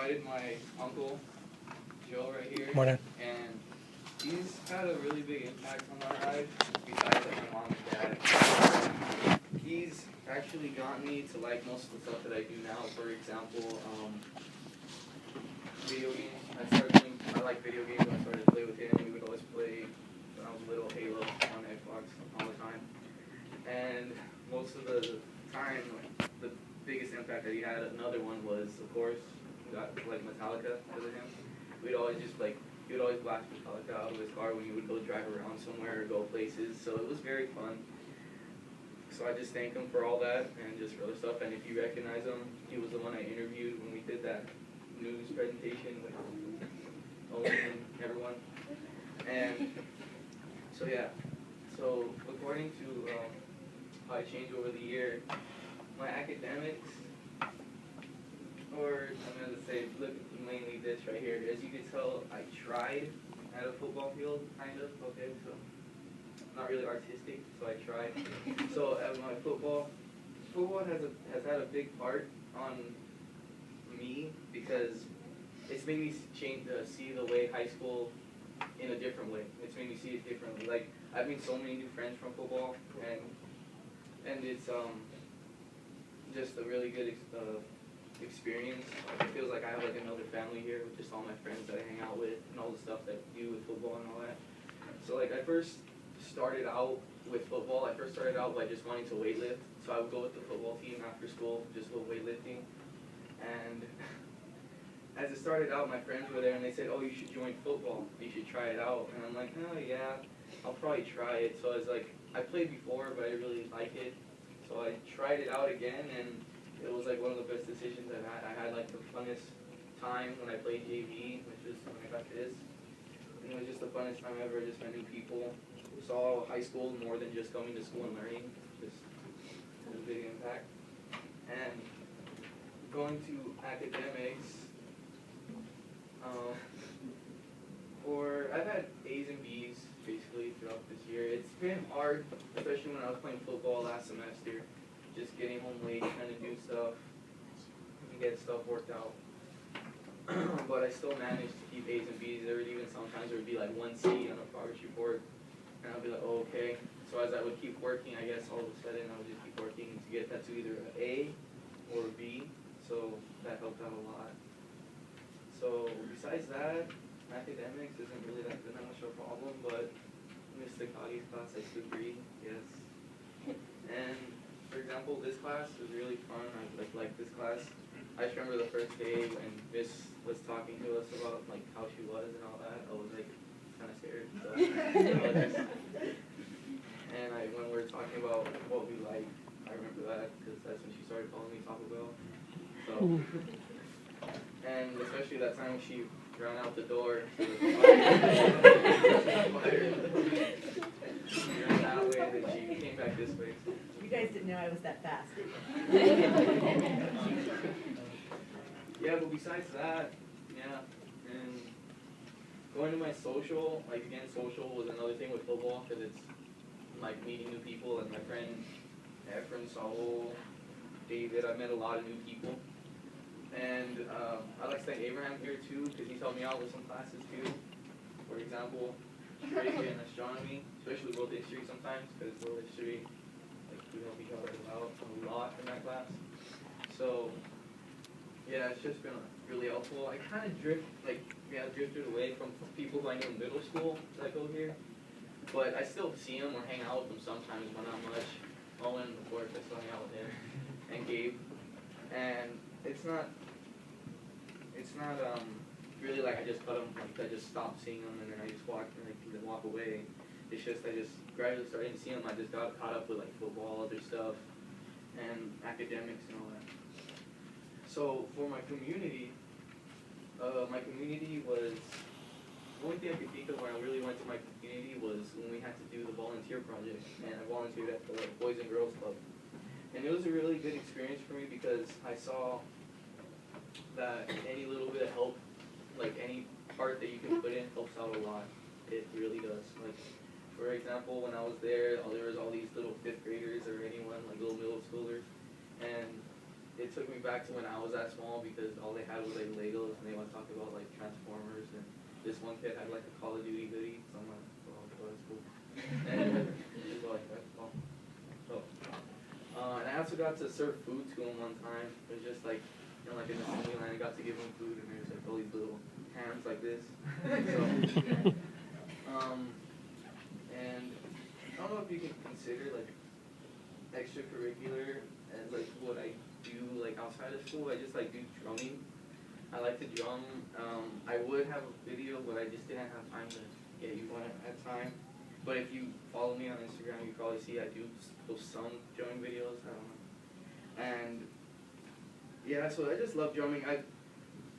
invited my uncle, Joe, right here. Morning. And he's had a really big impact on my life, besides like my mom and dad. He's actually got me to like most of the stuff that I do now. For example, video games. I like video games. I started to play with him. We would always play when I was little Halo on Xbox all the time. And most of the time, like, the biggest impact that he had, another one was, of course, we got like Metallica because of him. We'd always just like, he would always blast Metallica out of his car when you would go drive around somewhere or go places. So it was very fun. So I just thank him for all that and just for other stuff. And if you recognize him, he was the one I interviewed when we did that news presentation with Owen and everyone. And so yeah, so according to how I changed over the year, my academics, or I'm going to say, look mainly this right here. As you can tell, I tried at a football field, kind of, okay, so not really artistic, so I tried. So at my football has had a big part on me because it's made me see the way high school in a different way. It's made me see it differently. Like, I've made so many new friends from football, and it's just a really good experience. It feels like I have like another family here with just all my friends that I hang out with and all the stuff that I do with football and all that. So like I first started out with football. I first started out by just wanting to weightlift. So I would go with the football team after school, just go weightlifting. And as it started out, my friends were there and they said, "Oh, you should join football. You should try it out." And I'm like, "Oh yeah, I'll probably try it." So I was like, I played before, but I didn't really like it. So I tried it out again, and it was like one of the best decisions I've had. I had like the funnest time when I played JV, which was when I got this. And it was just the funnest time ever. I just met new people. Saw high school more than just coming to school and learning. Just it was a big impact. And going to academics, I've had A's and B's basically throughout this year. It's been hard, especially when I was playing football last semester. Just getting home late, trying to do stuff, and get stuff worked out. But I still managed to keep A's and B's. There would even sometimes there would be like 1 C on a progress report, and I'd be like, oh, okay. So as I would keep working, I guess all of a sudden I would just keep working to get that to either an A or a B. So that helped out a lot. So besides that, academics isn't really that much of a problem, but Mr. Kagi's class I still agree, yes. And for example, this class is really fun. I like this class. I just remember the first day when Miss was talking to us about like how she was and all that. I was like kind of scared. So, and when we were talking about what we like, I remember that because that's when she started calling me Taco Bell. So, and especially that time when she ran out the door. She ran that way, and then she came back this way. You guys didn't know I was that fast. Yeah, but besides that, yeah, and going to my social, like again, social was another thing with football because it's like meeting new people. And my friend Efren, Saul, David, I met a lot of new people. And I like to thank Abraham here too because he's helped me out with some classes too. For example, trivia and astronomy, especially world history sometimes because world history, like we help each other out a lot in that class. So yeah, it's just been really helpful. I kind of drifted away from people who I knew in middle school that go here. But I still see them or hang out with them sometimes, but not much. Owen, of course, I still hang out with him. And Gabe. And it's not really like I just cut them, like I just stopped seeing them and then I just walk away. It's just I just gradually started seeing them. I just got caught up with like football, other stuff, and academics and all that. So for my community was, the only thing I could think of when I really went to my community was when we had to do the volunteer project, and I volunteered at the Boys and Girls Club. And it was a really good experience for me because I saw that any little bit of help, like any part that you can put in helps out a lot. It really does. Like, for example, when I was there was all these little 5th graders or anyone, like little middle schoolers, and it's took me back to when I was that small because all they had was like Legos and they want to talk about like Transformers, and this one kid had like a Call of Duty hoodie, so I'm like, oh, that's cool. And he's like, that's cool. So, and I also got to serve food to him one time. It was just like, you know, like in the assembly line, I got to give him food and there's like all these little hands like this. So, and I don't know if you can consider like extracurricular as like what I do like outside of school. I just like do drumming. I like to drum. I would have a video, but I just didn't have time to get you one at that time. But if you follow me on Instagram, you probably see I do post some drumming videos. I don't know. And yeah, so I just love drumming.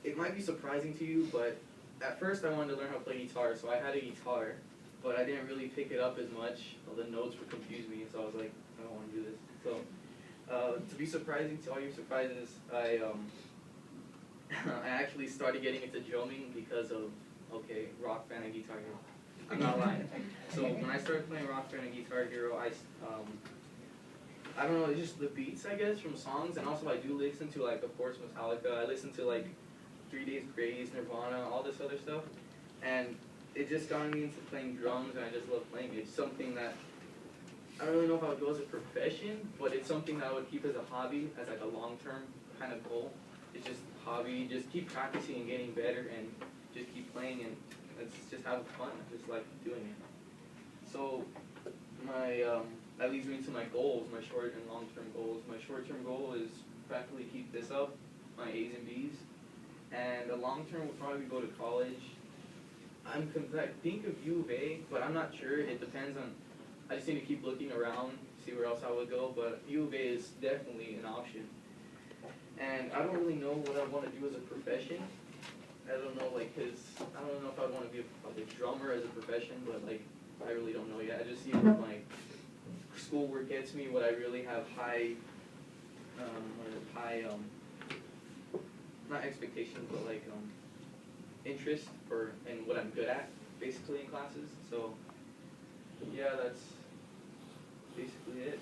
It might be surprising to you, but at first I wanted to learn how to play guitar, so I had a guitar, but I didn't really pick it up as much. All the notes would confuse me, so I was like, I don't want to do this. So, to be surprising to all your surprises, I actually started getting into drumming because of, Rock Band and Guitar Hero. I'm not lying. So when I started playing Rock Band and Guitar Hero, I don't know, it's just the beats, I guess, from songs, and also I do listen to, like, of course, Metallica. I listen to, like, 3 Days Grace, Nirvana, all this other stuff, and it just got me into playing drums, and I just love playing it. It's something that, I don't really know if I would go as a profession, but it's something that I would keep as a hobby, as like a long-term kind of goal. It's just a hobby, just keep practicing and getting better, and just keep playing, and it's just having fun. I just like doing it. So, that leads me to my goals, my short and long-term goals. My short-term goal is practically keep this up, my A's and B's, and the long-term will probably go to college. I think of U of A, but I'm not sure. It depends on. I just need to keep looking around, see where else I would go. But U of A is definitely an option. And I don't really know what I want to do as a profession. I don't know, like, cause I don't know if I want to be a drummer as a profession, but like, I really don't know yet. I just see what my schoolwork gets me, what I really have not expectations, but like interest for and what I'm good at, basically in classes. So yeah, that's basically it.